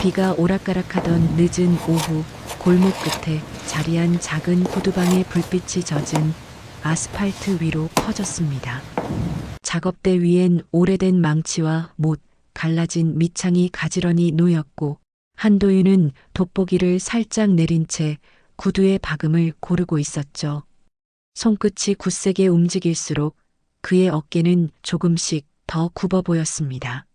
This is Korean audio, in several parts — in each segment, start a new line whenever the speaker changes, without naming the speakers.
비가 오락가락하던 늦은 오후 골목 끝에 자리한 작은 구두방의 불빛이 젖은 아스팔트 위로 퍼졌습니다. 작업대 위엔 오래된 망치와 못, 갈라진 밑창이 가지런히 놓였고 한도윤은 돋보기를 살짝 내린 채 구두의 박음을 고르고 있었죠. 손끝이 굳세게 움직일수록 그의 어깨는 조금씩 더 굽어 보였습니다.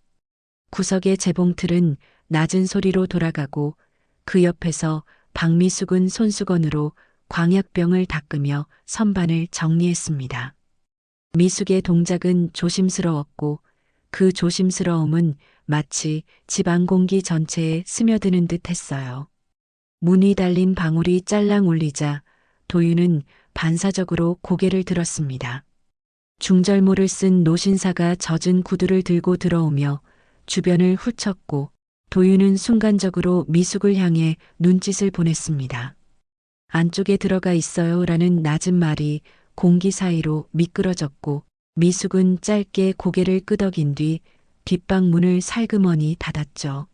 구석의 재봉틀은 낮은 소리로 돌아가고 그 옆에서 박미숙은 손수건으로 광약병을 닦으며 선반을 정리했습니다. 미숙의 동작은 조심스러웠고 그 조심스러움은 마치 집안 공기 전체에 스며드는 듯 했어요. 문이 달린 방울이 짤랑 울리자 도윤은 반사적으로 고개를 들었습니다. 중절모를 쓴 노신사가 젖은 구두를 들고 들어오며 주변을 훑쳤고 도윤은 순간적으로 미숙을 향해 눈짓을 보냈습니다. 안쪽에 들어가 있어요 라는 낮은 말이 공기 사이로 미끄러졌고 미숙은 짧게 고개를 끄덕인 뒤 뒷방 문을 살그머니 닫았죠.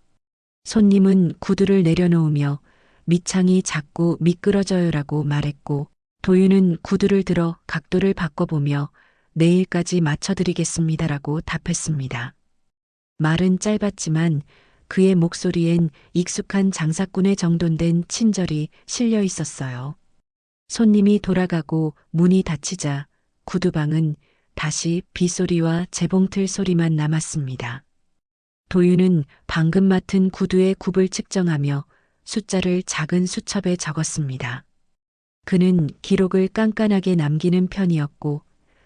손님은 구두를 내려놓으며 밑창이 자꾸 미끄러져요라고 말했고 도윤은 구두를 들어 각도를 바꿔보며 내일까지 맞춰드리겠습니다라고 답했습니다. 말은 짧았지만 그의 목소리엔 익숙한 장사꾼의 정돈된 친절이 실려 있었어요. 손님이 돌아가고 문이 닫히자 구두방은 다시 빗소리와 재봉틀 소리만 남았습니다. 도윤은 방금 맡은 구두의 굽을 측정하며 숫자를 작은 수첩에 적었습니다. 그는 기록을 깐깐하게 남기는 편이었고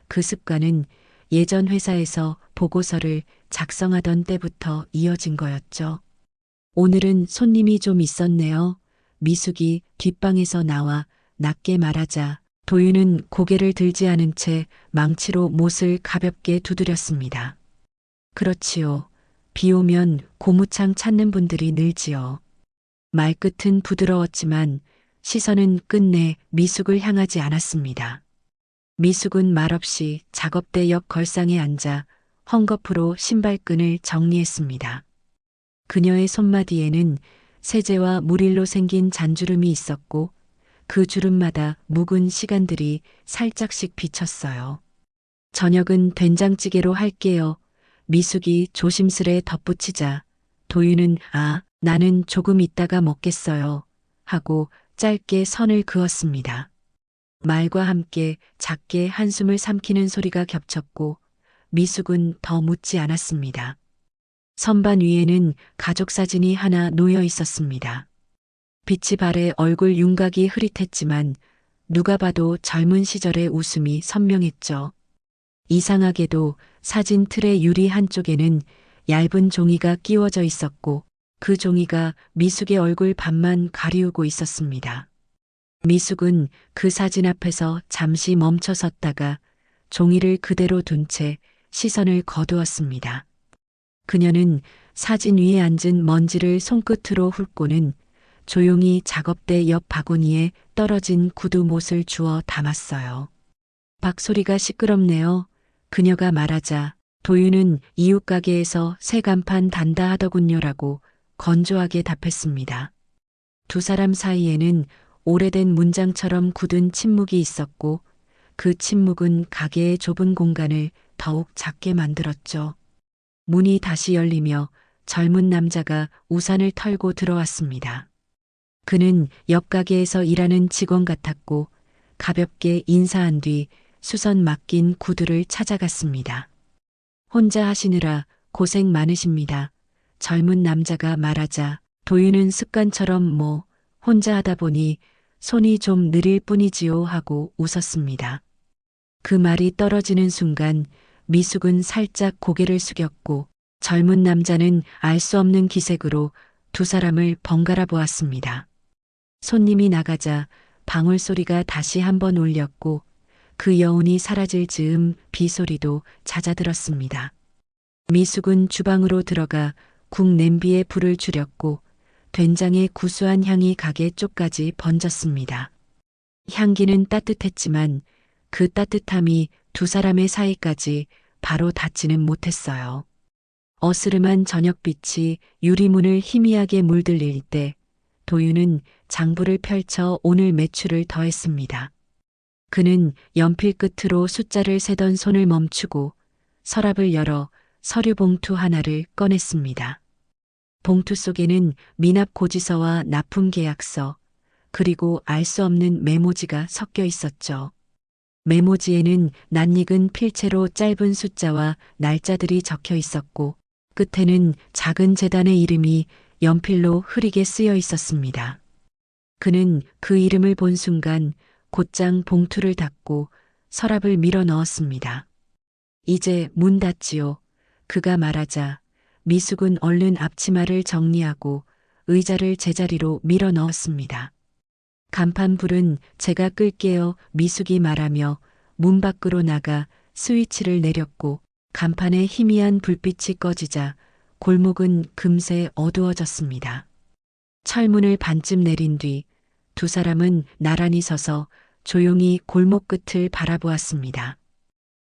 그 습관은 예전 회사에서 보고서를 작성하던 때부터 이어진 거였죠. 오늘은 손님이 좀 있었네요. 미숙이 뒷방에서 나와 낮게 말하자 도윤은 고개를 들지 않은 채 망치로 못을 가볍게 두드렸습니다. 그렇지요. 비 오면 고무창 찾는 분들이 늘지요. 말끝은 부드러웠지만 시선은 끝내 미숙을 향하지 않았습니다. 미숙은 말없이 작업대 옆 걸상에 앉아 헝겊으로 신발끈을 정리했습니다. 그녀의 손마디에는 세제와 물일로 생긴 잔주름이 있었고 그 주름마다 묵은 시간들이 살짝씩 비쳤어요. 저녁은 된장찌개로 할게요. 미숙이 조심스레 덧붙이자 도윤은 나는 조금 있다가 먹겠어요. 하고 짧게 선을 그었습니다. 말과 함께 작게 한숨을 삼키는 소리가 겹쳤고 미숙은 더 묻지 않았습니다. 선반 위에는 가족 사진이 하나 놓여 있었습니다. 빛이 발해 얼굴 윤곽이 흐릿했지만 누가 봐도 젊은 시절의 웃음이 선명했죠. 이상하게도 사진 틀의 유리 한쪽에는 얇은 종이가 끼워져 있었고 그 종이가 미숙의 얼굴 반만 가리우고 있었습니다. 미숙은 그 사진 앞에서 잠시 멈춰 섰다가 종이를 그대로 둔 채 시선을 거두었습니다. 그녀는 사진 위에 앉은 먼지를 손끝으로 훑고는 조용히 작업대 옆 바구니에 떨어진 구두 못을 주워 담았어요. 박소리가 시끄럽네요. 그녀가 말하자 도윤은 이웃 가게에서 새 간판 단다 하더군요라고 건조하게 답했습니다. 두 사람 사이에는 오래된 문장처럼 굳은 침묵이 있었고 그 침묵은 가게의 좁은 공간을 더욱 작게 만들었죠. 문이 다시 열리며 젊은 남자가 우산을 털고 들어왔습니다. 그는 옆 가게에서 일하는 직원 같았고 가볍게 인사한 뒤 수선 맡긴 구두를 찾아갔습니다. 혼자 하시느라 고생 많으십니다. 젊은 남자가 말하자 도윤은 습관처럼 혼자 하다 보니 손이 좀 느릴 뿐이지요 하고 웃었습니다. 그 말이 떨어지는 순간 미숙은 살짝 고개를 숙였고 젊은 남자는 알 수 없는 기색으로 두 사람을 번갈아 보았습니다. 손님이 나가자 방울 소리가 다시 한번 울렸고 그 여운이 사라질 즈음 비소리도 잦아들었습니다. 미숙은 주방으로 들어가 국 냄비에 불을 줄였고 된장의 구수한 향이 가게 쪽까지 번졌습니다. 향기는 따뜻했지만 그 따뜻함이 두 사람의 사이까지 바로 닿지는 못했어요. 어스름한 저녁빛이 유리문을 희미하게 물들일 때 도윤은 장부를 펼쳐 오늘 매출을 더했습니다. 그는 연필 끝으로 숫자를 세던 손을 멈추고 서랍을 열어 서류 봉투 하나를 꺼냈습니다. 봉투 속에는 미납 고지서와 납품 계약서, 그리고 알 수 없는 메모지가 섞여 있었죠. 메모지에는 낯익은 필체로 짧은 숫자와 날짜들이 적혀 있었고, 끝에는 작은 재단의 이름이 연필로 흐리게 쓰여 있었습니다. 그는 그 이름을 본 순간 곧장 봉투를 닫고 서랍을 밀어 넣었습니다. 이제 문 닫지요. 그가 말하자 미숙은 얼른 앞치마를 정리하고 의자를 제자리로 밀어 넣었습니다. 간판 불은 제가 끌게요. 미숙이 말하며 문 밖으로 나가 스위치를 내렸고 간판에 희미한 불빛이 꺼지자 골목은 금세 어두워졌습니다. 철문을 반쯤 내린 뒤 두 사람은 나란히 서서 조용히 골목 끝을 바라보았습니다.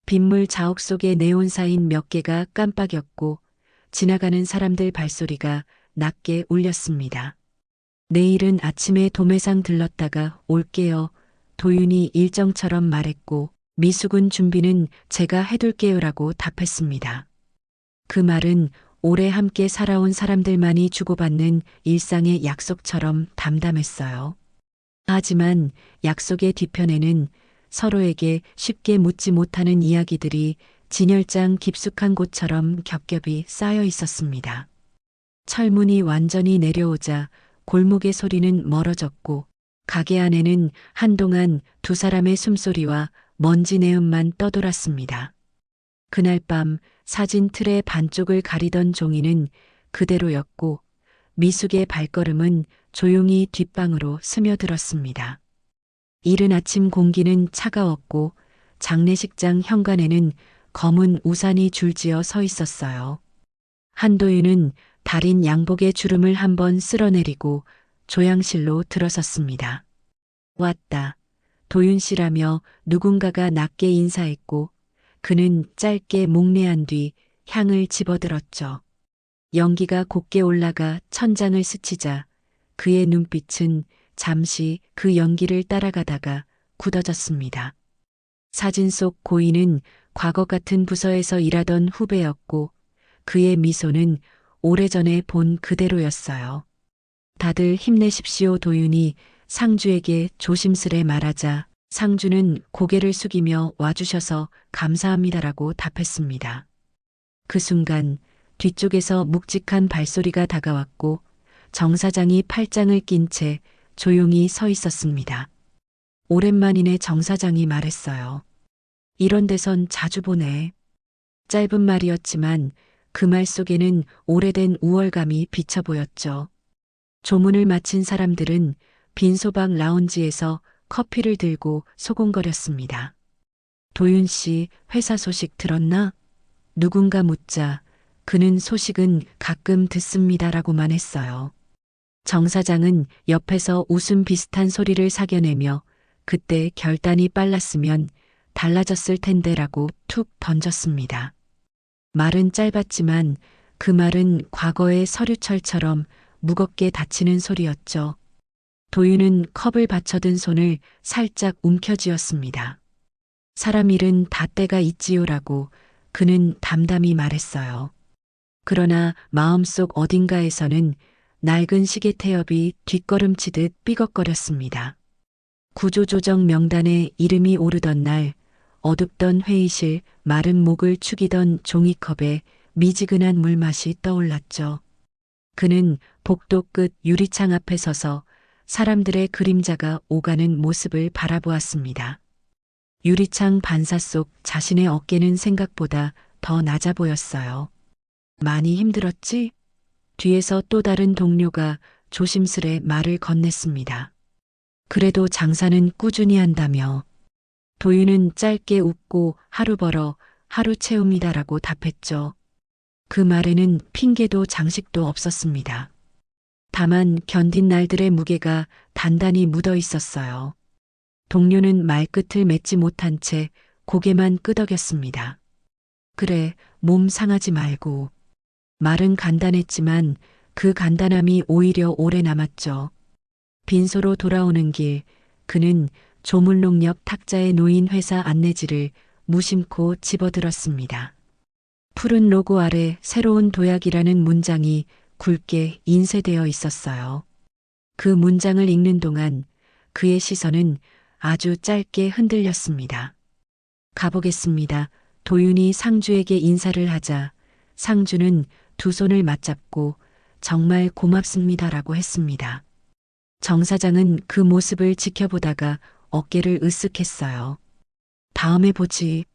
빗물 자욱 속에 네온사인 몇 개가 깜빡였고 지나가는 사람들 발소리가 낮게 울렸습니다. 내일은 아침에 도매상 들렀다가 올게요. 도윤이 일정처럼 말했고 미숙은 준비는 제가 해둘게요라고 답했습니다. 그 말은 오래 함께 살아온 사람들만이 주고받는 일상의 약속처럼 담담했어요. 하지만 약속의 뒤편에는 서로에게 쉽게 묻지 못하는 이야기들이 진열장 깊숙한 곳처럼 겹겹이 쌓여 있었습니다. 철문이 완전히 내려오자 골목의 소리는 멀어졌고 가게 안에는 한동안 두 사람의 숨소리와 먼지 내음만 떠돌았습니다. 그날 밤 사진 틀의 반쪽을 가리던 종이는 그대로였고 미숙의 발걸음은 조용히 뒷방으로 스며들었습니다. 이른 아침 공기는 차가웠고 장례식장 현관에는 검은 우산이 줄지어 서 있었어요. 한도윤은 달인 양복의 주름을 한번 쓸어내리고 조향실로 들어섰습니다. 왔다. 도윤 씨라며 누군가가 낮게 인사했고 그는 짧게 목례한 뒤 향을 집어들었죠. 연기가 곱게 올라가 천장을 스치자 그의 눈빛은 잠시 그 연기를 따라가다가 굳어졌습니다. 사진 속 고인은 과거 같은 부서에서 일하던 후배였고 그의 미소는 오래전에 본 그대로였어요. 다들 힘내십시오. 도윤이 상주에게 조심스레 말하자 상주는 고개를 숙이며 와주셔서 감사합니다라고 답했습니다. 그 순간 뒤쪽에서 묵직한 발소리가 다가왔고 정 사장이 팔짱을 낀 채 조용히 서 있었습니다. 오랜만이네. 정 사장이 말했어요. 이런 데선 자주 보네. 짧은 말이었지만 그 말 속에는 오래된 우월감이 비쳐 보였죠. 조문을 마친 사람들은 빈소방 라운지에서 커피를 들고 소곤거렸습니다. 도윤 씨 회사 소식 들었나? 누군가 묻자 그는 소식은 가끔 듣습니다라고만 했어요. 정 사장은 옆에서 웃음 비슷한 소리를 사겨내며 그때 결단이 빨랐으면 달라졌을 텐데라고 툭 던졌습니다. 말은 짧았지만 그 말은 과거의 서류철처럼 무겁게 닫히는 소리였죠. 도윤은 컵을 받쳐든 손을 살짝 움켜쥐었습니다. 사람 일은 다 때가 있지요라고 그는 담담히 말했어요. 그러나 마음속 어딘가에서는 낡은 시계 태엽이 뒷걸음치듯 삐걱거렸습니다. 구조조정 명단에 이름이 오르던 날 어둡던 회의실 마른 목을 축이던 종이컵에 미지근한 물맛이 떠올랐죠. 그는 복도 끝 유리창 앞에 서서 사람들의 그림자가 오가는 모습을 바라보았습니다. 유리창 반사 속 자신의 어깨는 생각보다 더 낮아 보였어요. 많이 힘들었지? 뒤에서 또 다른 동료가 조심스레 말을 건넸습니다. 그래도 장사는 꾸준히 한다며. 도윤은 짧게 웃고 하루 벌어 하루 채웁니다라고 답했죠. 그 말에는 핑계도 장식도 없었습니다. 다만 견딘 날들의 무게가 단단히 묻어 있었어요. 동료는 말끝을 맺지 못한 채 고개만 끄덕였습니다. 그래, 몸 상하지 말고. 말은 간단했지만 그 간단함이 오히려 오래 남았죠. 빈소로 돌아오는 길, 그는 조물록역 탁자에 놓인 회사 안내지를 무심코 집어들었습니다. 푸른 로고 아래 새로운 도약이라는 문장이 굵게 인쇄되어 있었어요. 그 문장을 읽는 동안 그의 시선은 아주 짧게 흔들렸습니다. 가보겠습니다. 도윤이 상주에게 인사를 하자 상주는 두 손을 맞잡고 정말 고맙습니다라고 했습니다. 정 사장은 그 모습을 지켜보다가 어깨를 으쓱했어요. 다음에 보지.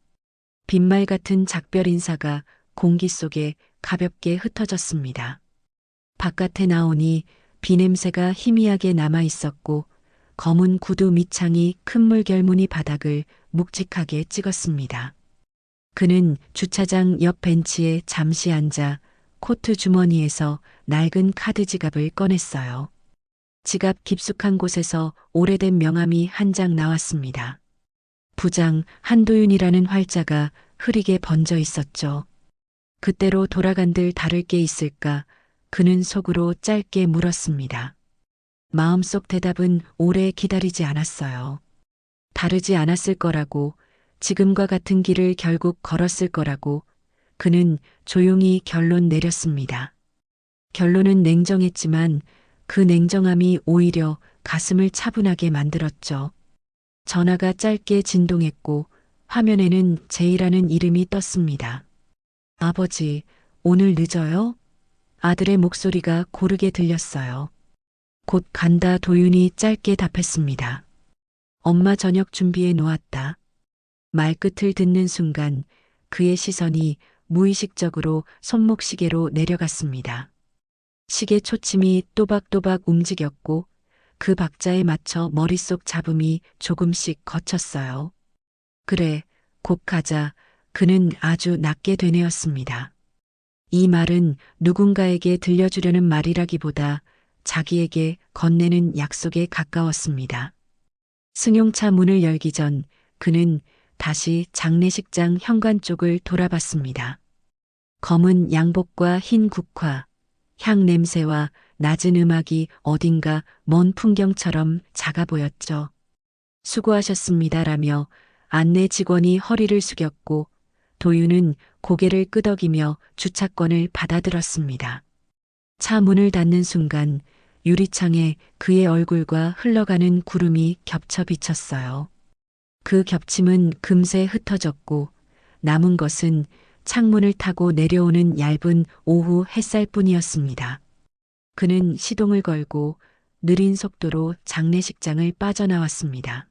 빈말 같은 작별 인사가 공기 속에 가볍게 흩어졌습니다. 바깥에 나오니 비냄새가 희미하게 남아 있었고 검은 구두 밑창이 큰 물결무늬 바닥을 묵직하게 찍었습니다. 그는 주차장 옆 벤치에 잠시 앉아 코트 주머니에서 낡은 카드 지갑을 꺼냈어요. 지갑 깊숙한 곳에서 오래된 명함이 한 장 나왔습니다. 부장 한도윤이라는 활자가 흐리게 번져 있었죠. 그때로 돌아간들 다를 게 있을까 그는 속으로 짧게 물었습니다. 마음속 대답은 오래 기다리지 않았어요. 다르지 않았을 거라고, 지금과 같은 길을 결국 걸었을 거라고 그는 조용히 결론 내렸습니다. 결론은 냉정했지만 그 냉정함이 오히려 가슴을 차분하게 만들었죠. 전화가 짧게 진동했고 화면에는 제이라는 이름이 떴습니다. 아버지, 오늘 늦어요? 아들의 목소리가 고르게 들렸어요. 곧 간다 도윤이 짧게 답했습니다. 엄마 저녁 준비해 놓았다. 말끝을 듣는 순간 그의 시선이 무의식적으로 손목시계로 내려갔습니다. 시계 초침이 또박또박 움직였고 그 박자에 맞춰 머릿속 잡음이 조금씩 거쳤어요. 그래, 곧 가자. 그는 아주 낮게 되뇌었습니다. 이 말은 누군가에게 들려주려는 말이라기보다 자기에게 건네는 약속에 가까웠습니다. 승용차 문을 열기 전 그는 다시 장례식장 현관 쪽을 돌아봤습니다. 검은 양복과 흰 국화, 향 냄새와 낮은 음악이 어딘가 먼 풍경처럼 작아 보였죠. 수고하셨습니다라며 안내 직원이 허리를 숙였고 도윤은 고개를 끄덕이며 주차권을 받아들었습니다. 차 문을 닫는 순간 유리창에 그의 얼굴과 흘러가는 구름이 겹쳐 비쳤어요. 그 겹침은 금세 흩어졌고 남은 것은 창문을 타고 내려오는 얇은 오후 햇살뿐이었습니다. 그는 시동을 걸고 느린 속도로 장례식장을 빠져나왔습니다.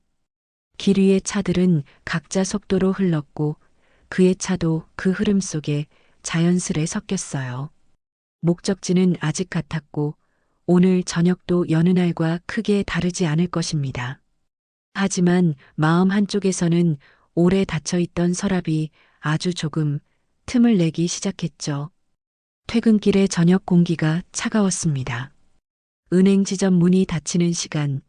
길 위의 차들은 각자 속도로 흘렀고 그의 차도 그 흐름 속에 자연스레 섞였어요. 목적지는 아직 같았고 오늘 저녁도 여느 날과 크게 다르지 않을 것입니다. 하지만 마음 한쪽에서는 오래 닫혀있던 서랍이 아주 조금 틈을 내기 시작했죠. 퇴근길의 저녁 공기가 차가웠습니다. 은행 지점 문이 닫히는 시간,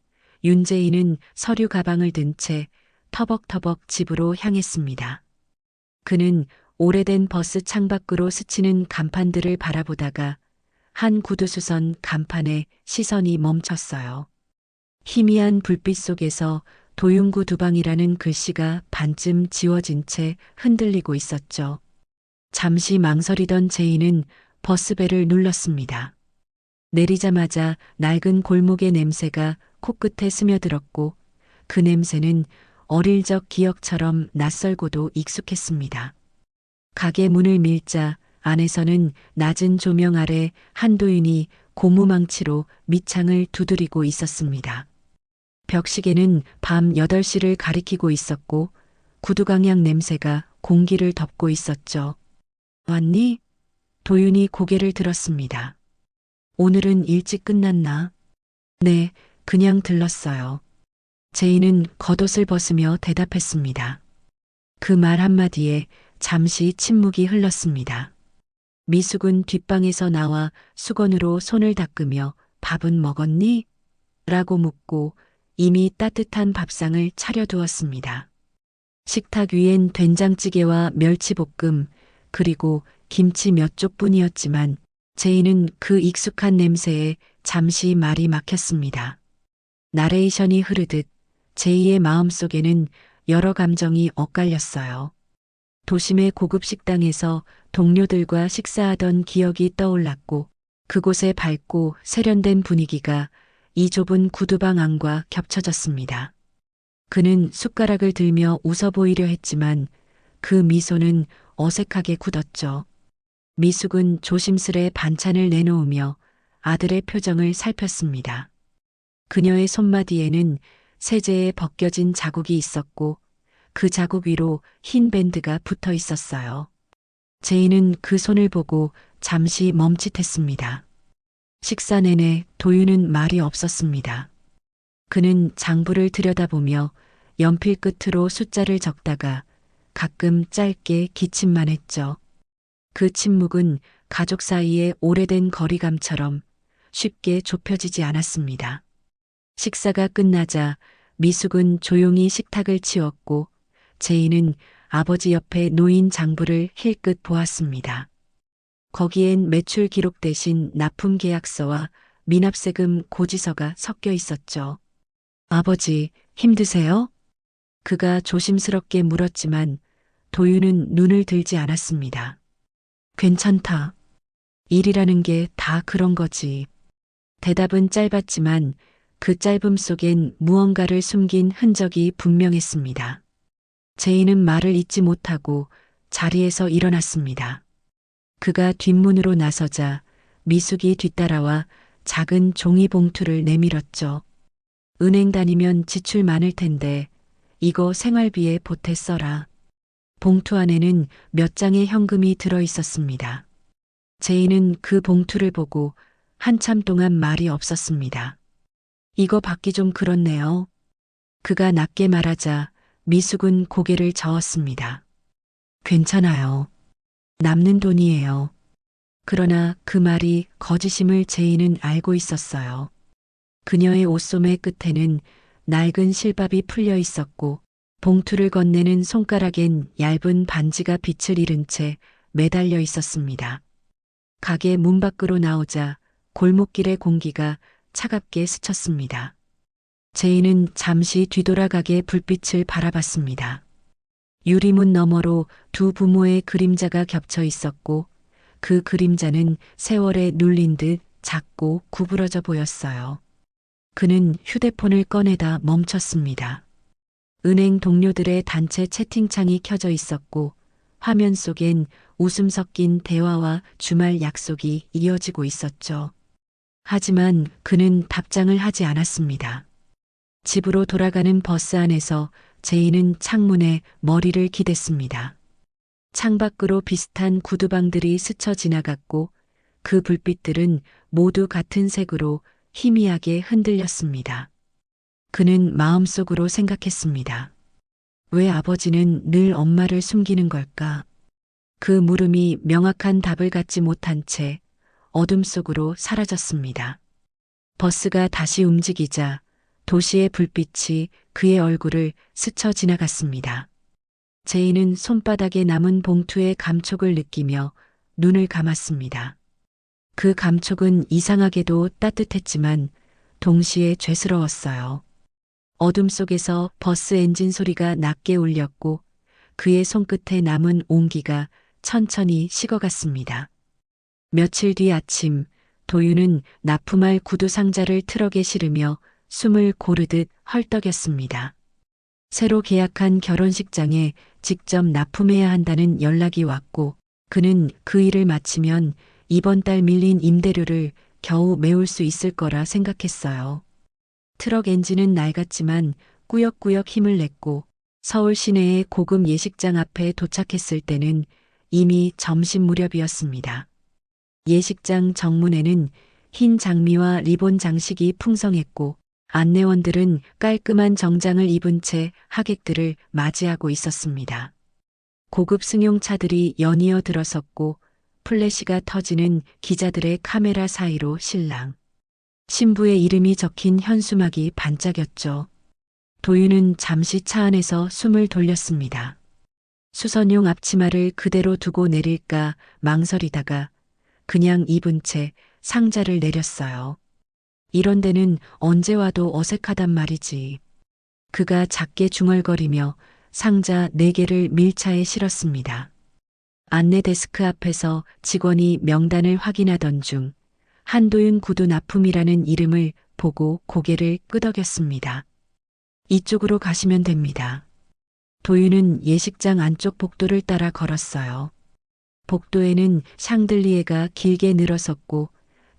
윤재인은 서류 가방을 든 채 터벅터벅 집으로 향했습니다. 그는 오래된 버스 창밖으로 스치는 간판들을 바라보다가 한 구두수선 간판에 시선이 멈췄어요. 희미한 불빛 속에서 도윤구 두방이라는 글씨가 반쯤 지워진 채 흔들리고 있었죠. 잠시 망설이던 제이는 버스벨을 눌렀습니다. 내리자마자 낡은 골목의 냄새가 코끝에 스며들었고 그 냄새는 어릴 적 기억처럼 낯설고도 익숙했습니다. 가게 문을 밀자 안에서는 낮은 조명 아래 한도윤이 고무망치로 밑창을 두드리고 있었습니다. 벽시계는 밤 8시를 가리키고 있었고 구두강약 냄새가 공기를 덮고 있었죠. 왔니? 도윤이 고개를 들었습니다. 오늘은 일찍 끝났나? 네, 그냥 들렀어요. 제이는 겉옷을 벗으며 대답했습니다. 그 말 한마디에 잠시 침묵이 흘렀습니다. 미숙은 뒷방에서 나와 수건으로 손을 닦으며 밥은 먹었니? 라고 묻고 이미 따뜻한 밥상을 차려두었습니다. 식탁 위엔 된장찌개와 멸치볶음 그리고 김치 몇 쪽뿐이었지만 제이는 그 익숙한 냄새에 잠시 말이 막혔습니다. 나레이션이 흐르듯 제이의 마음속에는 여러 감정이 엇갈렸어요. 도심의 고급 식당에서 동료들과 식사하던 기억이 떠올랐고 그곳의 밝고 세련된 분위기가 이 좁은 구두방 안과 겹쳐졌습니다. 그는 숟가락을 들며 웃어 보이려 했지만 그 미소는 어색하게 굳었죠. 미숙은 조심스레 반찬을 내놓으며 아들의 표정을 살폈습니다. 그녀의 손마디에는 세제에 벗겨진 자국이 있었고 그 자국 위로 흰 밴드가 붙어 있었어요. 제이는 그 손을 보고 잠시 멈칫했습니다. 식사 내내 도윤은 말이 없었습니다. 그는 장부를 들여다보며 연필 끝으로 숫자를 적다가 가끔 짧게 기침만 했죠. 그 침묵은 가족 사이의 오래된 거리감처럼 쉽게 좁혀지지 않았습니다. 식사가 끝나자 미숙은 조용히 식탁을 치웠고 제이는 아버지 옆에 놓인 장부를 힐끗 보았습니다. 거기엔 매출 기록 대신 납품 계약서와 미납세금 고지서가 섞여 있었죠. 아버지, 힘드세요? 그가 조심스럽게 물었지만 도윤은 눈을 들지 않았습니다. 괜찮다. 일이라는 게 다 그런 거지. 대답은 짧았지만 그 짧음 속엔 무언가를 숨긴 흔적이 분명했습니다. 제이는 말을 잇지 못하고 자리에서 일어났습니다. 그가 뒷문으로 나서자 미숙이 뒤따라와 작은 종이 봉투를 내밀었죠. 은행 다니면 지출 많을 텐데 이거 생활비에 보태 써라. 봉투 안에는 몇 장의 현금이 들어 있었습니다. 제이는 그 봉투를 보고 한참 동안 말이 없었습니다. 이거 받기 좀 그렇네요. 그가 낮게 말하자 미숙은 고개를 저었습니다. 괜찮아요. 남는 돈이에요. 그러나 그 말이 거짓임을 제이는 알고 있었어요. 그녀의 옷소매 끝에는 낡은 실밥이 풀려 있었고 봉투를 건네는 손가락엔 얇은 반지가 빛을 잃은 채 매달려 있었습니다. 가게 문 밖으로 나오자 골목길의 공기가 차갑게 스쳤습니다. 제이는 잠시 뒤돌아가게 불빛을 바라봤습니다. 유리문 너머로 두 부모의 그림자가 겹쳐 있었고 그 그림자는 세월에 눌린 듯 작고 구부러져 보였어요. 그는 휴대폰을 꺼내다 멈췄습니다. 은행 동료들의 단체 채팅창이 켜져 있었고 화면 속엔 웃음 섞인 대화와 주말 약속이 이어지고 있었죠. 하지만 그는 답장을 하지 않았습니다. 집으로 돌아가는 버스 안에서 제이는 창문에 머리를 기댔습니다. 창밖으로 비슷한 구두방들이 스쳐 지나갔고 그 불빛들은 모두 같은 색으로 희미하게 흔들렸습니다. 그는 마음속으로 생각했습니다. 왜 아버지는 늘 엄마를 숨기는 걸까? 그 물음이 명확한 답을 갖지 못한 채 어둠 속으로 사라졌습니다. 버스가 다시 움직이자 도시의 불빛이 그의 얼굴을 스쳐 지나갔습니다. 제이는 손바닥에 남은 봉투의 감촉을 느끼며 눈을 감았습니다. 그 감촉은 이상하게도 따뜻했지만 동시에 죄스러웠어요. 어둠 속에서 버스 엔진 소리가 낮게 울렸고 그의 손끝에 남은 온기가 천천히 식어갔습니다. 며칠 뒤 아침 도윤은 납품할 구두 상자를 트럭에 실으며 숨을 고르듯 헐떡였습니다. 새로 계약한 결혼식장에 직접 납품해야 한다는 연락이 왔고 그는 그 일을 마치면 이번 달 밀린 임대료를 겨우 메울 수 있을 거라 생각했어요. 트럭 엔진은 낡았지만 꾸역꾸역 힘을 냈고 서울 시내의 고급 예식장 앞에 도착했을 때는 이미 점심 무렵이었습니다. 예식장 정문에는 흰 장미와 리본 장식이 풍성했고 안내원들은 깔끔한 정장을 입은 채 하객들을 맞이하고 있었습니다. 고급 승용차들이 연이어 들어섰고 플래시가 터지는 기자들의 카메라 사이로 신랑, 신부의 이름이 적힌 현수막이 반짝였죠. 도윤은 잠시 차 안에서 숨을 돌렸습니다. 수선용 앞치마를 그대로 두고 내릴까 망설이다가 그냥 입은 채 상자를 내렸어요. 이런 데는 언제 와도 어색하단 말이지. 그가 작게 중얼거리며 상자 4개를 밀차에 실었습니다. 안내 데스크 앞에서 직원이 명단을 확인하던 중 한도윤 구두 납품이라는 이름을 보고 고개를 끄덕였습니다. 이쪽으로 가시면 됩니다. 도윤은 예식장 안쪽 복도를 따라 걸었어요. 복도에는 샹들리에가 길게 늘어섰고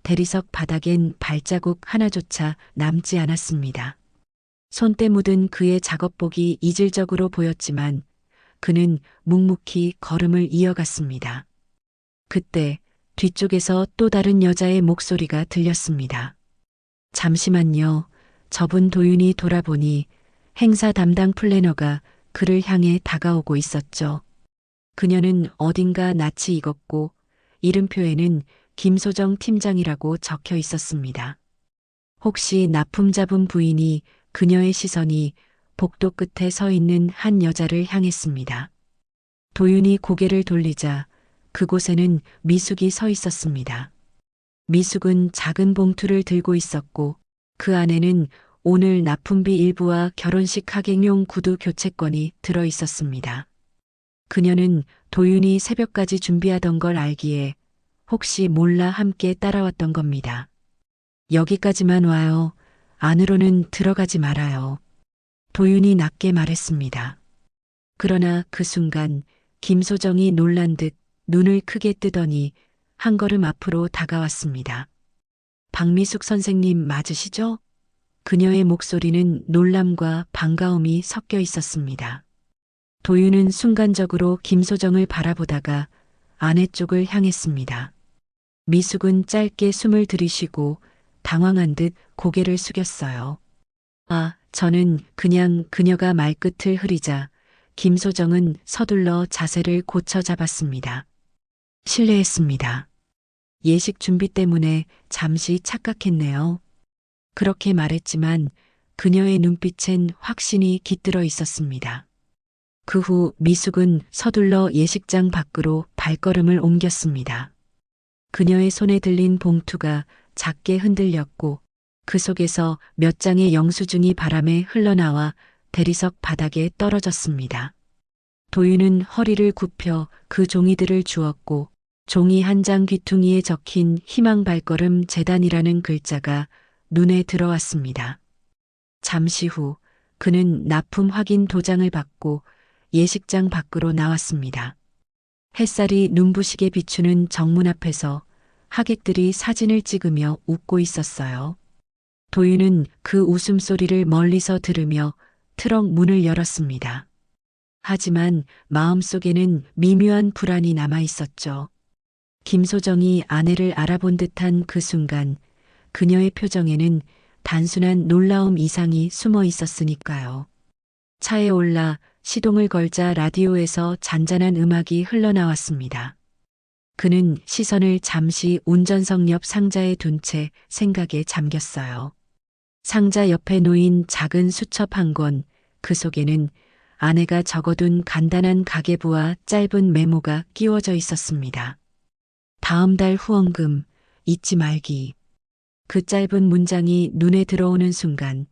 대리석 바닥엔 발자국 하나조차 남지 않았습니다. 손때 묻은 그의 작업복이 이질적으로 보였지만 그는 묵묵히 걸음을 이어갔습니다. 그때 뒤쪽에서 또 다른 여자의 목소리가 들렸습니다. 잠시만요. 저분 도윤이 돌아보니 행사 담당 플래너가 그를 향해 다가오고 있었죠. 그녀는 어딘가 낯이 익었고 이름표에는 김소정 팀장이라고 적혀 있었습니다. 혹시 납품 잡은 부인이 그녀의 시선이 복도 끝에 서 있는 한 여자를 향했습니다. 도윤이 고개를 돌리자 그곳에는 미숙이 서 있었습니다. 미숙은 작은 봉투를 들고 있었고 그 안에는 오늘 납품비 일부와 결혼식 하객용 구두 교체권이 들어 있었습니다. 그녀는 도윤이 새벽까지 준비하던 걸 알기에 혹시 몰라 함께 따라왔던 겁니다. 여기까지만 와요. 안으로는 들어가지 말아요. 도윤이 낮게 말했습니다. 그러나 그 순간 김소정이 놀란 듯 눈을 크게 뜨더니 한 걸음 앞으로 다가왔습니다. 박미숙 선생님 맞으시죠? 그녀의 목소리는 놀람과 반가움이 섞여 있었습니다. 도윤은 순간적으로 김소정을 바라보다가 아내 쪽을 향했습니다. 미숙은 짧게 숨을 들이쉬고 당황한 듯 고개를 숙였어요. 아, 저는 그냥 그녀가 말끝을 흐리자 김소정은 서둘러 자세를 고쳐 잡았습니다. 실례했습니다. 예식 준비 때문에 잠시 착각했네요. 그렇게 말했지만 그녀의 눈빛엔 확신이 깃들어 있었습니다. 그 후 미숙은 서둘러 예식장 밖으로 발걸음을 옮겼습니다. 그녀의 손에 들린 봉투가 작게 흔들렸고 그 속에서 몇 장의 영수증이 바람에 흘러나와 대리석 바닥에 떨어졌습니다. 도윤은 허리를 굽혀 그 종이들을 주었고 종이 한 장 귀퉁이에 적힌 희망 발걸음 재단이라는 글자가 눈에 들어왔습니다. 잠시 후 그는 납품 확인 도장을 받고 예식장 밖으로 나왔습니다. 햇살이 눈부시게 비추는 정문 앞에서 하객들이 사진을 찍으며 웃고 있었어요. 도윤은 그 웃음소리를 멀리서 들으며 트럭 문을 열었습니다. 하지만 마음속에는 미묘한 불안이 남아 있었죠. 김소정이 아내를 알아본 듯한 그 순간 그녀의 표정에는 단순한 놀라움 이상이 숨어 있었으니까요. 차에 올라 시동을 걸자 라디오에서 잔잔한 음악이 흘러나왔습니다. 그는 시선을 잠시 운전석 옆 상자에 둔 채 생각에 잠겼어요. 상자 옆에 놓인 작은 수첩 한 권, 그 속에는 아내가 적어둔 간단한 가계부와 짧은 메모가 끼워져 있었습니다. 다음 달 후원금 잊지 말기. 그 짧은 문장이 눈에 들어오는 순간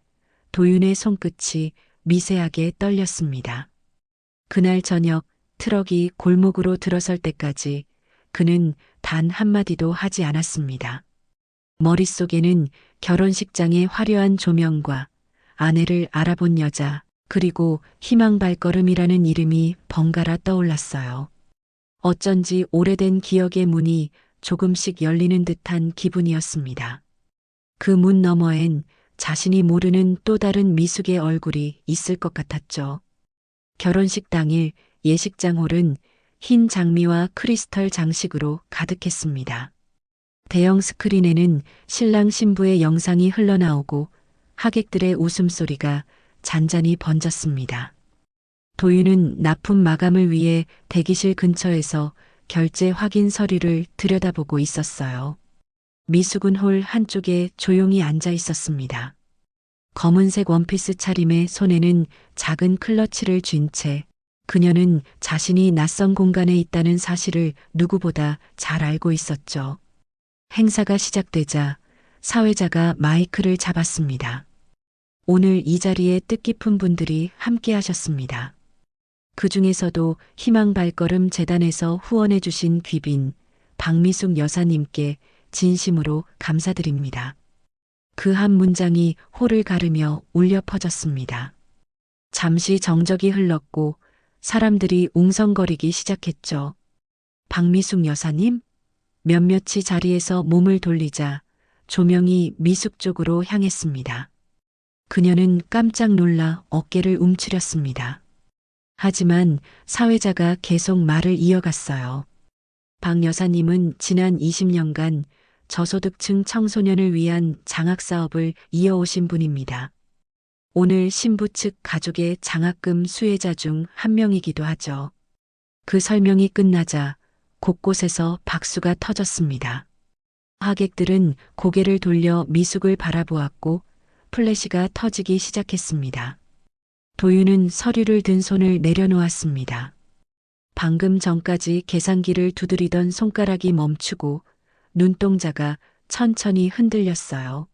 도윤의 손끝이 미세하게 떨렸습니다. 그날 저녁 트럭이 골목으로 들어설 때까지 그는 단 한마디도 하지 않았습니다. 머릿속에는 결혼식장의 화려한 조명과 아내를 알아본 여자, 그리고 희망 발걸음이라는 이름이 번갈아 떠올랐어요. 어쩐지 오래된 기억의 문이 조금씩 열리는 듯한 기분이었습니다. 그 문 너머엔 자신이 모르는 또 다른 미숙의 얼굴이 있을 것 같았죠. 결혼식 당일 예식장 홀은 흰 장미와 크리스털 장식으로 가득했습니다. 대형 스크린에는 신랑 신부의 영상이 흘러나오고 하객들의 웃음소리가 잔잔히 번졌습니다. 도윤은 납품 마감을 위해 대기실 근처에서 결제 확인 서류를 들여다보고 있었어요. 미숙은 홀 한쪽에 조용히 앉아 있었습니다. 검은색 원피스 차림에 손에는 작은 클러치를 쥔 채 그녀는 자신이 낯선 공간에 있다는 사실을 누구보다 잘 알고 있었죠. 행사가 시작되자 사회자가 마이크를 잡았습니다. 오늘 이 자리에 뜻깊은 분들이 함께 하셨습니다. 그 중에서도 희망발걸음 재단에서 후원해 주신 귀빈 박미숙 여사님께 진심으로 감사드립니다. 그 한 문장이 홀을 가르며 울려 퍼졌습니다. 잠시 정적이 흘렀고 사람들이 웅성거리기 시작했죠. 박미숙 여사님? 몇몇이 자리에서 몸을 돌리자 조명이 미숙 쪽으로 향했습니다. 그녀는 깜짝 놀라 어깨를 움츠렸습니다. 하지만 사회자가 계속 말을 이어갔어요. 박 여사님은 지난 20년간 저소득층 청소년을 위한 장학사업을 이어오신 분입니다. 오늘 신부 측 가족의 장학금 수혜자 중 한 명이기도 하죠. 그 설명이 끝나자 곳곳에서 박수가 터졌습니다. 하객들은 고개를 돌려 미숙을 바라보았고 플래시가 터지기 시작했습니다. 도윤은 서류를 든 손을 내려놓았습니다. 방금 전까지 계산기를 두드리던 손가락이 멈추고 눈동자가 천천히 흔들렸어요.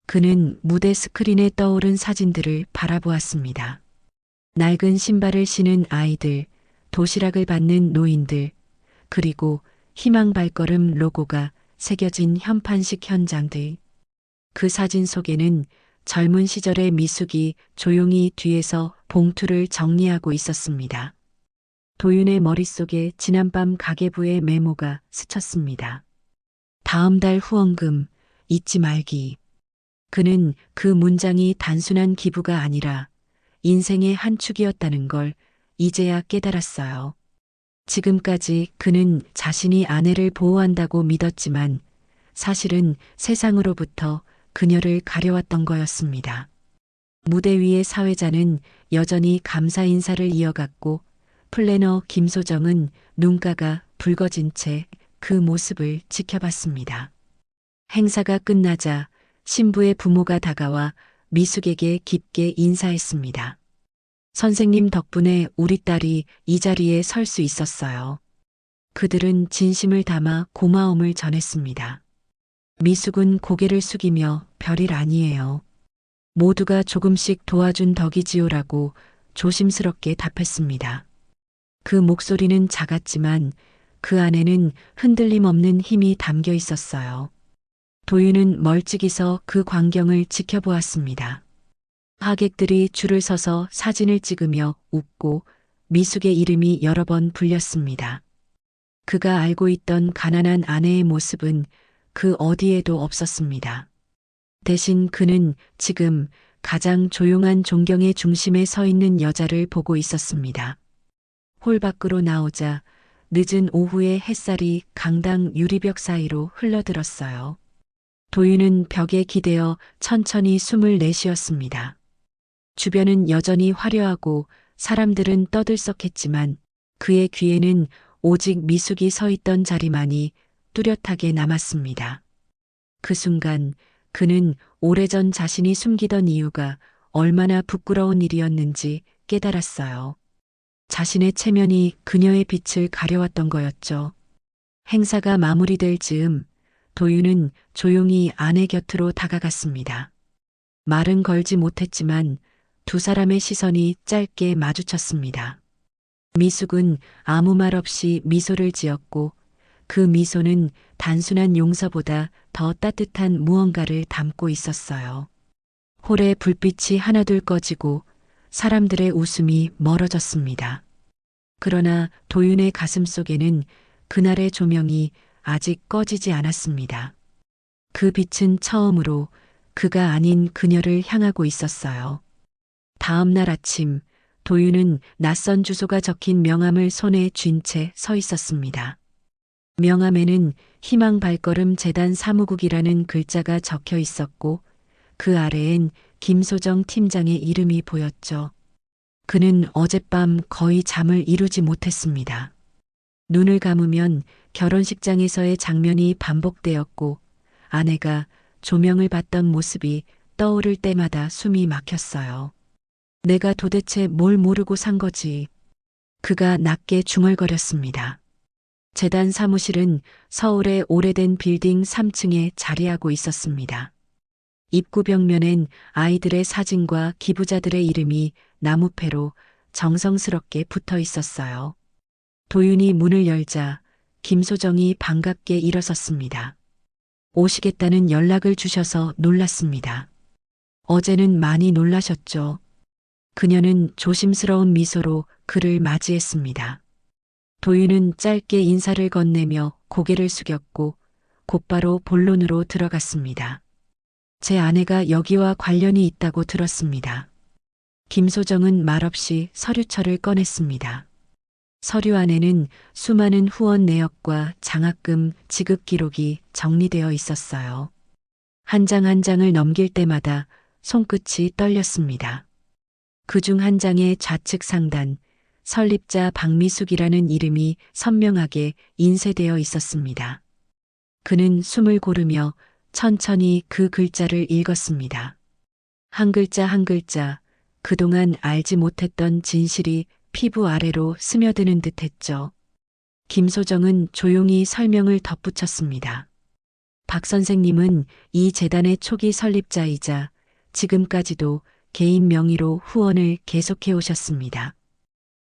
그는 무대 스크린에 떠오른 사진들을 바라보았습니다. 낡은 신발을 신은 아이들, 도시락을 받는 노인들, 그리고 희망 발걸음 로고가 새겨진 현판식 현장들. 그 사진 속에는 젊은 시절의 미숙이 조용히 뒤에서 봉투를 정리하고 있었습니다. 도윤의 머릿속에 지난밤 가계부의 메모가 스쳤습니다. 다음 달 후원금 잊지 말기. 그는 그 문장이 단순한 기부가 아니라 인생의 한 축이었다는 걸 이제야 깨달았어요. 지금까지 그는 자신이 아내를 보호한다고 믿었지만 사실은 세상으로부터 그녀를 가려왔던 거였습니다. 무대 위의 사회자는 여전히 감사 인사를 이어갔고 플래너 김소정은 눈가가 붉어진 채 그 모습을 지켜봤습니다. 행사가 끝나자 신부의 부모가 다가와 미숙에게 깊게 인사했습니다. 선생님 덕분에 우리 딸이 이 자리에 설 수 있었어요. 그들은 진심을 담아 고마움을 전했습니다. 미숙은 고개를 숙이며 별일 아니에요. 모두가 조금씩 도와준 덕이지요라고 조심스럽게 답했습니다. 그 목소리는 작았지만 그 안에는 흔들림 없는 힘이 담겨 있었어요. 도윤은 멀찍이서 그 광경을 지켜보았습니다. 하객들이 줄을 서서 사진을 찍으며 웃고 미숙의 이름이 여러 번 불렸습니다. 그가 알고 있던 가난한 아내의 모습은 그 어디에도 없었습니다. 대신 그는 지금 가장 조용한 존경의 중심에 서 있는 여자를 보고 있었습니다. 홀 밖으로 나오자 늦은 오후의 햇살이 강당 유리벽 사이로 흘러들었어요. 도윤은 벽에 기대어 천천히 숨을 내쉬었습니다. 주변은 여전히 화려하고 사람들은 떠들썩했지만 그의 귀에는 오직 미숙이 서 있던 자리만이 뚜렷하게 남았습니다. 그 순간 그는 오래전 자신이 숨기던 이유가 얼마나 부끄러운 일이었는지 깨달았어요. 자신의 체면이 그녀의 빛을 가려왔던 거였죠. 행사가 마무리될 즈음 도윤은 조용히 아내 곁으로 다가갔습니다. 말은 걸지 못했지만 두 사람의 시선이 짧게 마주쳤습니다. 미숙은 아무 말 없이 미소를 지었고 그 미소는 단순한 용서보다 더 따뜻한 무언가를 담고 있었어요. 홀의 불빛이 하나둘 꺼지고 사람들의 웃음이 멀어졌습니다. 그러나 도윤의 가슴 속에는 그날의 조명이 아직 꺼지지 않았습니다. 그 빛은 처음으로 그가 아닌 그녀를 향하고 있었어요. 다음 날 아침 도윤은 낯선 주소가 적힌 명함을 손에 쥔 채 서 있었습니다. 명함에는 희망 발걸음 재단 사무국이라는 글자가 적혀 있었고 그 아래엔 김소정 팀장의 이름이 보였죠. 그는 어젯밤 거의 잠을 이루지 못했습니다. 눈을 감으면 결혼식장에서의 장면이 반복되었고 아내가 조명을 받던 모습이 떠오를 때마다 숨이 막혔어요. 내가 도대체 뭘 모르고 산 거지. 그가 낮게 중얼거렸습니다. 재단 사무실은 서울의 오래된 빌딩 3층에 자리하고 있었습니다. 입구 벽면엔 아이들의 사진과 기부자들의 이름이 나무패로 정성스럽게 붙어 있었어요. 도윤이 문을 열자 김소정이 반갑게 일어섰습니다. 오시겠다는 연락을 주셔서 놀랐습니다. 어제는 많이 놀라셨죠? 그녀는 조심스러운 미소로 그를 맞이했습니다. 도윤은 짧게 인사를 건네며 고개를 숙였고 곧바로 본론으로 들어갔습니다. 제 아내가 여기와 관련이 있다고 들었습니다. 김소정은 말없이 서류철을 꺼냈습니다. 서류 안에는 수많은 후원 내역과 장학금 지급 기록이 정리되어 있었어요. 한 장 한 장을 넘길 때마다 손끝이 떨렸습니다. 그중 한 장의 좌측 상단, 설립자 박미숙이라는 이름이 선명하게 인쇄되어 있었습니다. 그는 숨을 고르며 천천히 그 글자를 읽었습니다. 한 글자 한 글자, 그동안 알지 못했던 진실이 피부 아래로 스며드는 듯 했죠. 김소정은 조용히 설명을 덧붙였습니다. 박 선생님은 이 재단의 초기 설립자이자 지금까지도 개인 명의로 후원을 계속해 오셨습니다.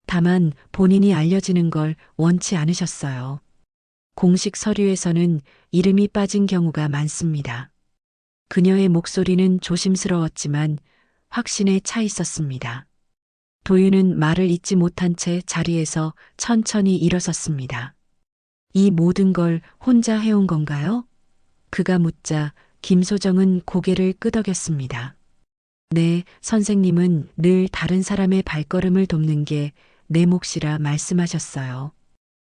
다만 본인이 알려지는 걸 원치 않으셨어요. 공식 서류에서는 이름이 빠진 경우가 많습니다. 그녀의 목소리는 조심스러웠지만 확신에 차 있었습니다. 도윤은 말을 잇지 못한 채 자리에서 천천히 일어섰습니다. 이 모든 걸 혼자 해온 건가요? 그가 묻자 김소정은 고개를 끄덕였습니다. 네, 선생님은 늘 다른 사람의 발걸음을 돕는 게 내 몫이라 말씀하셨어요.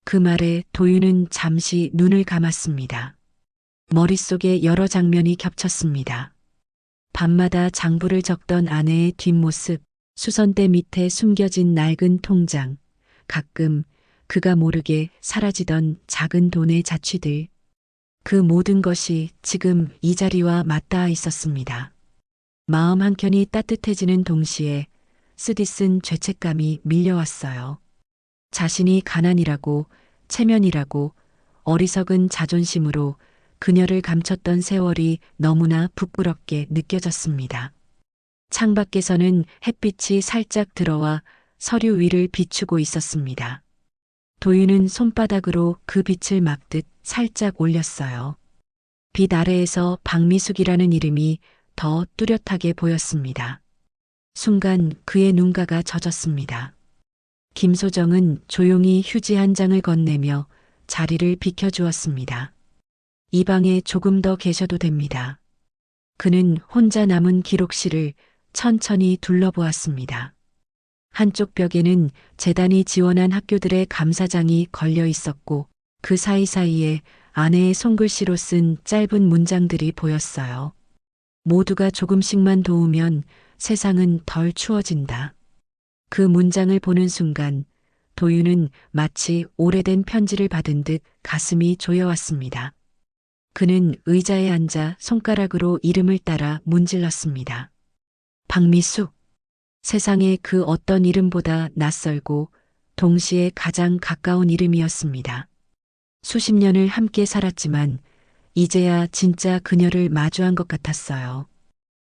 그 말에 도윤은 잠시 눈을 감았습니다. 머릿속에 여러 장면이 겹쳤습니다. 밤마다 장부를 적던 아내의 뒷모습, 수선대 밑에 숨겨진 낡은 통장, 가끔 그가 모르게 사라지던 작은 돈의 자취들. 그 모든 것이 지금 이 자리와 맞닿아 있었습니다. 마음 한켠이 따뜻해지는 동시에 쓰디쓴 죄책감이 밀려왔어요. 자신이 가난이라고, 체면이라고, 어리석은 자존심으로 그녀를 감췄던 세월이 너무나 부끄럽게 느껴졌습니다. 창밖에서는 햇빛이 살짝 들어와 서류 위를 비추고 있었습니다. 도윤은 손바닥으로 그 빛을 막듯 살짝 올렸어요. 빛 아래에서 박미숙이라는 이름이 더 뚜렷하게 보였습니다. 순간 그의 눈가가 젖었습니다. 김소정은 조용히 휴지 한 장을 건네며 자리를 비켜주었습니다. 이 방에 조금 더 계셔도 됩니다. 그는 혼자 남은 기록실을 천천히 둘러보았습니다. 한쪽 벽에는 재단이 지원한 학교들의 감사장이 걸려 있었고 그 사이사이에 아내의 손글씨로 쓴 짧은 문장들이 보였어요. 모두가 조금씩만 도우면 세상은 덜 추워진다. 그 문장을 보는 순간 도윤은 마치 오래된 편지를 받은 듯 가슴이 조여왔습니다. 그는 의자에 앉아 손가락으로 이름을 따라 문질렀습니다. 박미숙. 세상에 그 어떤 이름보다 낯설고 동시에 가장 가까운 이름이었습니다. 수십 년을 함께 살았지만 이제야 진짜 그녀를 마주한 것 같았어요.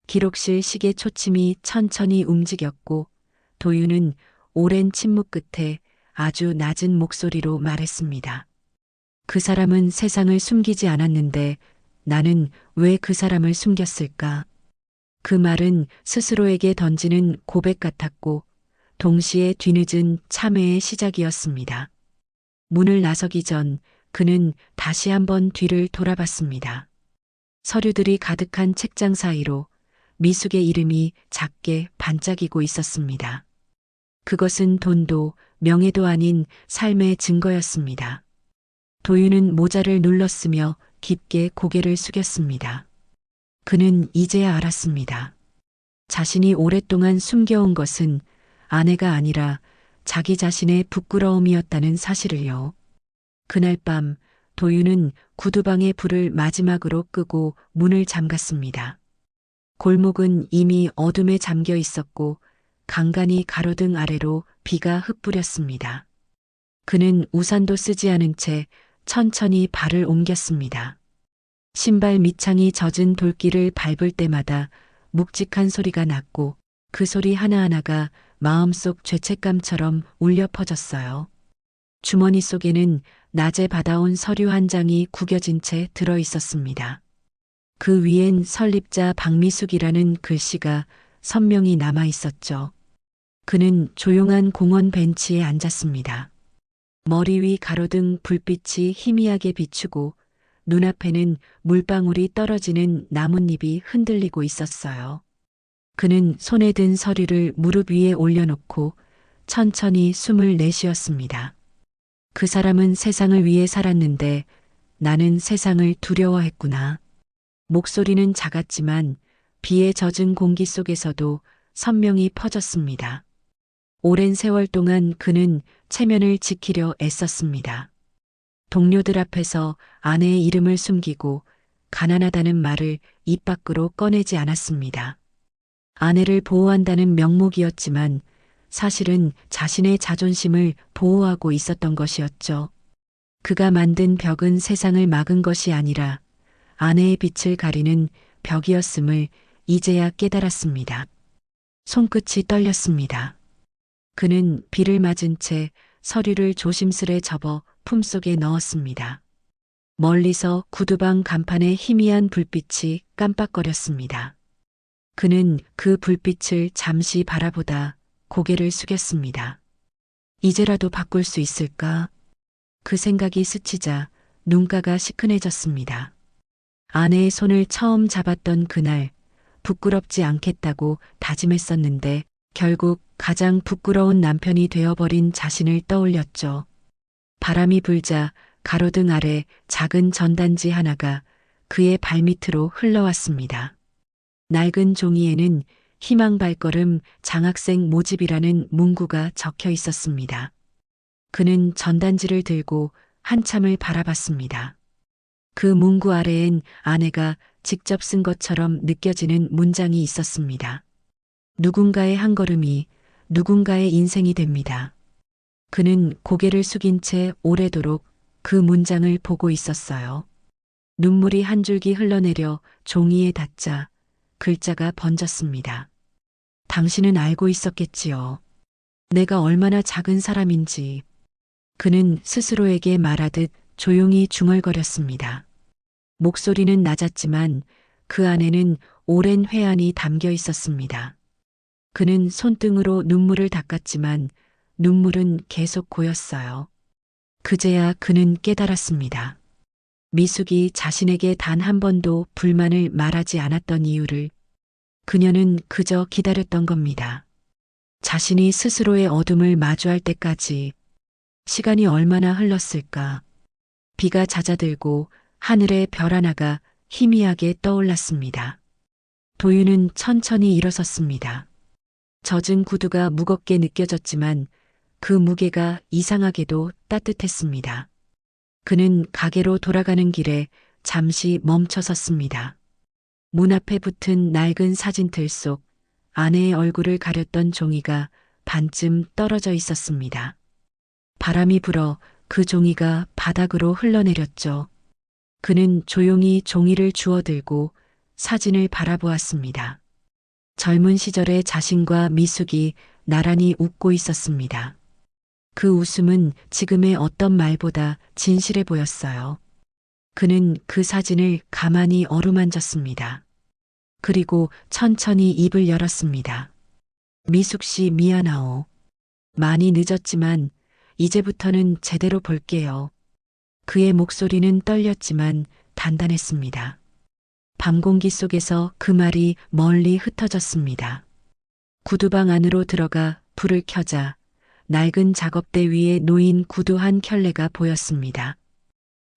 기록실 시계 초침이 천천히 움직였고 도윤은 오랜 침묵 끝에 아주 낮은 목소리로 말했습니다. 그 사람은 세상을 숨기지 않았는데 나는 왜 그 사람을 숨겼을까? 그 말은 스스로에게 던지는 고백 같았고 동시에 뒤늦은 참회의 시작이었습니다. 문을 나서기 전 그는 다시 한번 뒤를 돌아봤습니다. 서류들이 가득한 책장 사이로 미숙의 이름이 작게 반짝이고 있었습니다. 그것은 돈도 명예도 아닌 삶의 증거였습니다. 도윤은 모자를 눌렀으며 깊게 고개를 숙였습니다. 그는 이제야 알았습니다. 자신이 오랫동안 숨겨온 것은 아내가 아니라 자기 자신의 부끄러움이었다는 사실을요. 그날 밤 도윤은 구두방의 불을 마지막으로 끄고 문을 잠갔습니다. 골목은 이미 어둠에 잠겨 있었고 간간히 가로등 아래로 비가 흩뿌렸습니다. 그는 우산도 쓰지 않은 채 천천히 발을 옮겼습니다. 신발 밑창이 젖은 돌길을 밟을 때마다 묵직한 소리가 났고 그 소리 하나하나가 마음속 죄책감처럼 울려 퍼졌어요. 주머니 속에는 낮에 받아온 서류 한 장이 구겨진 채 들어 있었습니다. 그 위엔 설립자 박미숙이라는 글씨가 선명히 남아 있었죠. 그는 조용한 공원 벤치에 앉았습니다. 머리 위 가로등 불빛이 희미하게 비추고 눈앞에는 물방울이 떨어지는 나뭇잎이 흔들리고 있었어요. 그는 손에 든 서류를 무릎 위에 올려놓고 천천히 숨을 내쉬었습니다. 그 사람은 세상을 위해 살았는데 나는 세상을 두려워했구나. 목소리는 작았지만 비에 젖은 공기 속에서도 선명히 퍼졌습니다. 오랜 세월 동안 그는 체면을 지키려 애썼습니다. 동료들 앞에서 아내의 이름을 숨기고 가난하다는 말을 입 밖으로 꺼내지 않았습니다. 아내를 보호한다는 명목이었지만 사실은 자신의 자존심을 보호하고 있었던 것이었죠. 그가 만든 벽은 세상을 막은 것이 아니라 아내의 빛을 가리는 벽이었음을 이제야 깨달았습니다. 손끝이 떨렸습니다. 그는 비를 맞은 채 서류를 조심스레 접어 품속에 넣었습니다. 멀리서 구두방 간판에 희미한 불빛이 깜빡거렸습니다. 그는 그 불빛을 잠시 바라보다 고개를 숙였습니다. 이제라도 바꿀 수 있을까? 그 생각이 스치자 눈가가 시큰해졌습니다. 아내의 손을 처음 잡았던 그날 부끄럽지 않겠다고 다짐했었는데 결국 가장 부끄러운 남편이 되어버린 자신을 떠올렸죠. 바람이 불자 가로등 아래 작은 전단지 하나가 그의 발밑으로 흘러왔습니다. 낡은 종이에는 희망 발걸음 장학생 모집이라는 문구가 적혀 있었습니다. 그는 전단지를 들고 한참을 바라봤습니다. 그 문구 아래엔 아내가 직접 쓴 것처럼 느껴지는 문장이 있었습니다. 누군가의 한 걸음이 누군가의 인생이 됩니다. 그는 고개를 숙인 채 오래도록 그 문장을 보고 있었어요. 눈물이 한 줄기 흘러내려 종이에 닿자 글자가 번졌습니다. 당신은 알고 있었겠지요. 내가 얼마나 작은 사람인지. 그는 스스로에게 말하듯 조용히 중얼거렸습니다. 목소리는 낮았지만 그 안에는 오랜 회한이 담겨 있었습니다. 그는 손등으로 눈물을 닦았지만 눈물은 계속 고였어요. 그제야 그는 깨달았습니다. 미숙이 자신에게 단 한 번도 불만을 말하지 않았던 이유를. 그녀는 그저 기다렸던 겁니다. 자신이 스스로의 어둠을 마주할 때까지. 시간이 얼마나 흘렀을까. 비가 잦아들고 하늘에 별 하나가 희미하게 떠올랐습니다. 도윤은 천천히 일어섰습니다. 젖은 구두가 무겁게 느껴졌지만 그 무게가 이상하게도 따뜻했습니다. 그는 가게로 돌아가는 길에 잠시 멈춰 섰습니다. 문 앞에 붙은 낡은 사진틀 속 아내의 얼굴을 가렸던 종이가 반쯤 떨어져 있었습니다. 바람이 불어 그 종이가 바닥으로 흘러내렸죠. 그는 조용히 종이를 주워들고 사진을 바라보았습니다. 젊은 시절의 자신과 미숙이 나란히 웃고 있었습니다. 그 웃음은 지금의 어떤 말보다 진실해 보였어요. 그는 그 사진을 가만히 어루만졌습니다. 그리고 천천히 입을 열었습니다. 미숙 씨 미안하오. 많이 늦었지만 이제부터는 제대로 볼게요. 그의 목소리는 떨렸지만 단단했습니다. 밤 공기 속에서 그 말이 멀리 흩어졌습니다. 구두방 안으로 들어가 불을 켜자 낡은 작업대 위에 놓인 구두 한 켤레가 보였습니다.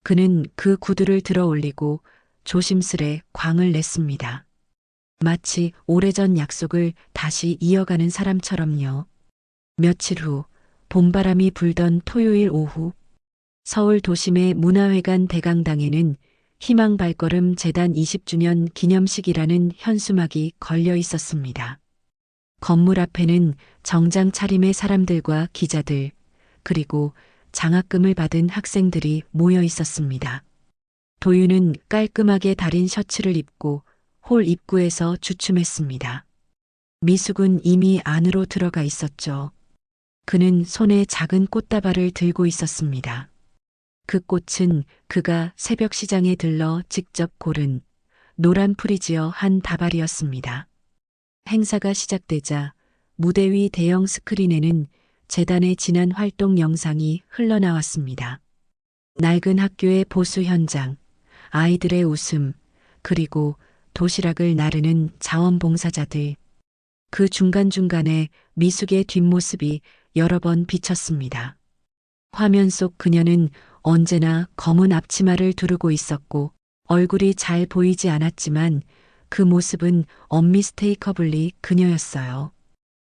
그는 그 구두를 들어 올리고 조심스레 광을 냈습니다. 마치 오래전 약속을 다시 이어가는 사람처럼요. 며칠 후 봄바람이 불던 토요일 오후 서울 도심의 문화회관 대강당에는 희망 발걸음 재단 20주년 기념식이라는 현수막이 걸려 있었습니다. 건물 앞에는 정장 차림의 사람들과 기자들, 그리고 장학금을 받은 학생들이 모여 있었습니다. 도윤은 깔끔하게 다린 셔츠를 입고 홀 입구에서 주춤했습니다. 미숙은 이미 안으로 들어가 있었죠. 그는 손에 작은 꽃다발을 들고 있었습니다. 그 꽃은 그가 새벽 시장에 들러 직접 고른 노란 프리지어 한 다발이었습니다. 행사가 시작되자 무대 위 대형 스크린에는 재단의 지난 활동 영상이 흘러나왔습니다. 낡은 학교의 보수 현장, 아이들의 웃음, 그리고 도시락을 나르는 자원봉사자들. 그 중간중간에 미숙의 뒷모습이 여러 번 비쳤습니다. 화면 속 그녀는 언제나 검은 앞치마를 두르고 있었고 얼굴이 잘 보이지 않았지만 그 모습은 언미스테이커블리 그녀였어요.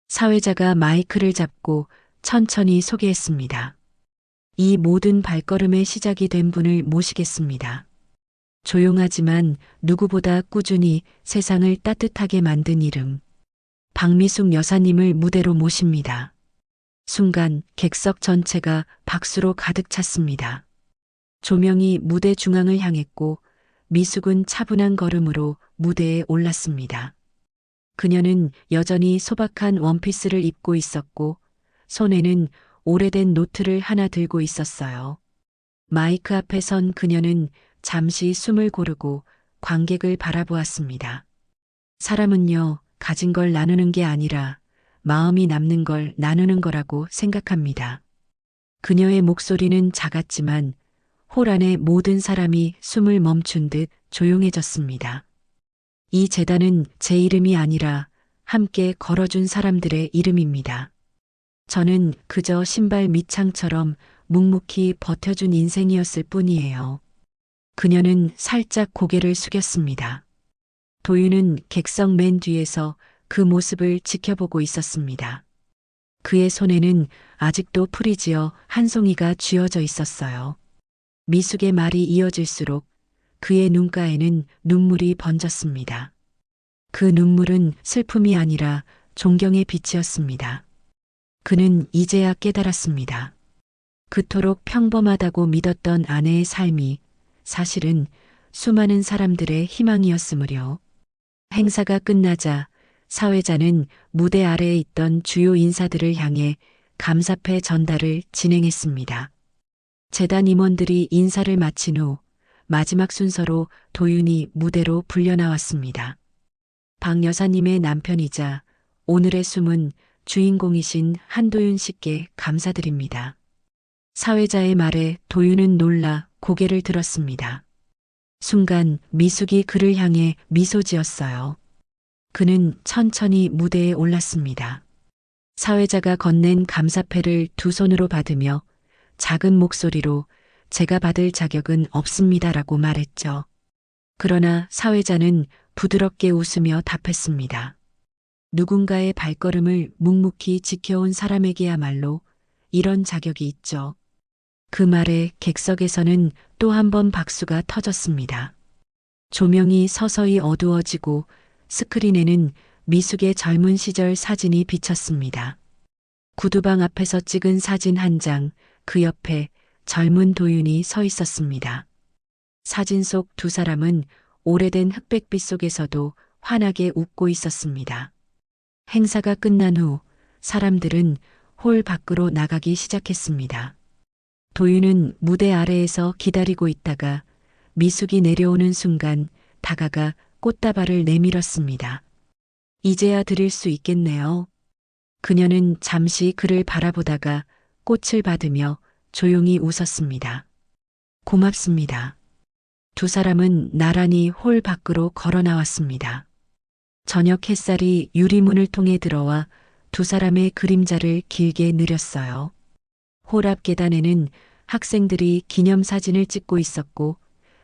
사회자가 마이크를 잡고 천천히 소개했습니다. 이 모든 발걸음의 시작이 된 분을 모시겠습니다. 조용하지만 누구보다 꾸준히 세상을 따뜻하게 만든 이름. 박미숙 여사님을 무대로 모십니다. 순간 객석 전체가 박수로 가득 찼습니다. 조명이 무대 중앙을 향했고 미숙은 차분한 걸음으로 무대에 올랐습니다. 그녀는 여전히 소박한 원피스를 입고 있었고 손에는 오래된 노트를 하나 들고 있었어요. 마이크 앞에 선 그녀는 잠시 숨을 고르고 관객을 바라보았습니다. 사람은요, 가진 걸 나누는 게 아니라 마음이 남는 걸 나누는 거라고 생각합니다. 그녀의 목소리는 작았지만 홀 안의 모든 사람이 숨을 멈춘 듯 조용해졌습니다. 이 재단은 제 이름이 아니라 함께 걸어준 사람들의 이름입니다. 저는 그저 신발 밑창처럼 묵묵히 버텨준 인생이었을 뿐이에요. 그녀는 살짝 고개를 숙였습니다. 도윤은 객석 맨 뒤에서 그 모습을 지켜보고 있었습니다. 그의 손에는 아직도 프리지어 한 송이가 쥐어져 있었어요. 미숙의 말이 이어질수록 그의 눈가에는 눈물이 번졌습니다. 그 눈물은 슬픔이 아니라 존경의 빛이었습니다. 그는 이제야 깨달았습니다. 그토록 평범하다고 믿었던 아내의 삶이 사실은 수많은 사람들의 희망이었으므려. 행사가 끝나자 사회자는 무대 아래에 있던 주요 인사들을 향해 감사패 전달을 진행했습니다. 재단 임원들이 인사를 마친 후 마지막 순서로 도윤이 무대로 불려나왔습니다. 박 여사님의 남편이자 오늘의 숨은 주인공이신 한도윤 씨께 감사드립니다. 사회자의 말에 도윤은 놀라 고개를 들었습니다. 순간 미숙이 그를 향해 미소 지었어요. 그는 천천히 무대에 올랐습니다. 사회자가 건넨 감사패를 두 손으로 받으며 작은 목소리로 제가 받을 자격은 없습니다라고 말했죠. 그러나 사회자는 부드럽게 웃으며 답했습니다. 누군가의 발걸음을 묵묵히 지켜온 사람에게야말로 이런 자격이 있죠. 그 말에 객석에서는 또 한 번 박수가 터졌습니다. 조명이 서서히 어두워지고 스크린에는 미숙의 젊은 시절 사진이 비쳤습니다. 구두방 앞에서 찍은 사진 한 장, 그 옆에 젊은 도윤이 서 있었습니다. 사진 속 두 사람은 오래된 흑백빛 속에서도 환하게 웃고 있었습니다. 행사가 끝난 후 사람들은 홀 밖으로 나가기 시작했습니다. 도윤은 무대 아래에서 기다리고 있다가 미숙이 내려오는 순간 다가가 꽃다발을 내밀었습니다. 이제야 드릴 수 있겠네요. 그녀는 잠시 그를 바라보다가 꽃을 받으며 조용히 웃었습니다. 고맙습니다. 두 사람은 나란히 홀 밖으로 걸어 나왔습니다. 저녁 햇살이 유리문을 통해 들어와 두 사람의 그림자를 길게 느렸어요. 홀 앞 계단에는 학생들이 기념사진을 찍고 있었고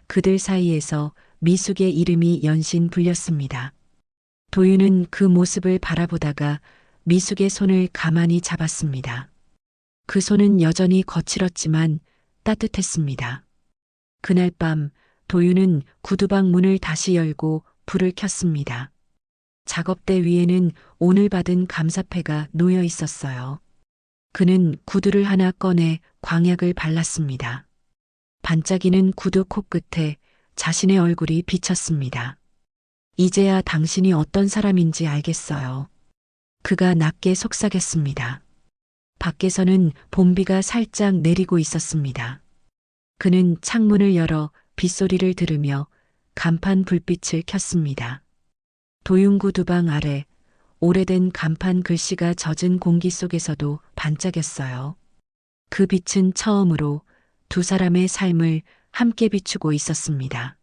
그들 사이에서 미숙의 이름이 연신 불렸습니다. 도윤은 그 모습을 바라보다가 미숙의 손을 가만히 잡았습니다. 그 손은 여전히 거칠었지만 따뜻했습니다. 그날 밤 도윤은 구두방 문을 다시 열고 불을 켰습니다. 작업대 위에는 오늘 받은 감사패가 놓여 있었어요. 그는 구두를 하나 꺼내 광약을 발랐습니다. 반짝이는 구두 코끝에 자신의 얼굴이 비쳤습니다. 이제야 당신이 어떤 사람인지 알겠어요. 그가 낮게 속삭였습니다. 밖에서는 봄비가 살짝 내리고 있었습니다. 그는 창문을 열어 빗소리를 들으며 간판 불빛을 켰습니다. 도윤구두방 아래 오래된 간판 글씨가 젖은 공기 속에서도 반짝였어요. 그 빛은 처음으로 두 사람의 삶을 함께 비추고 있었습니다.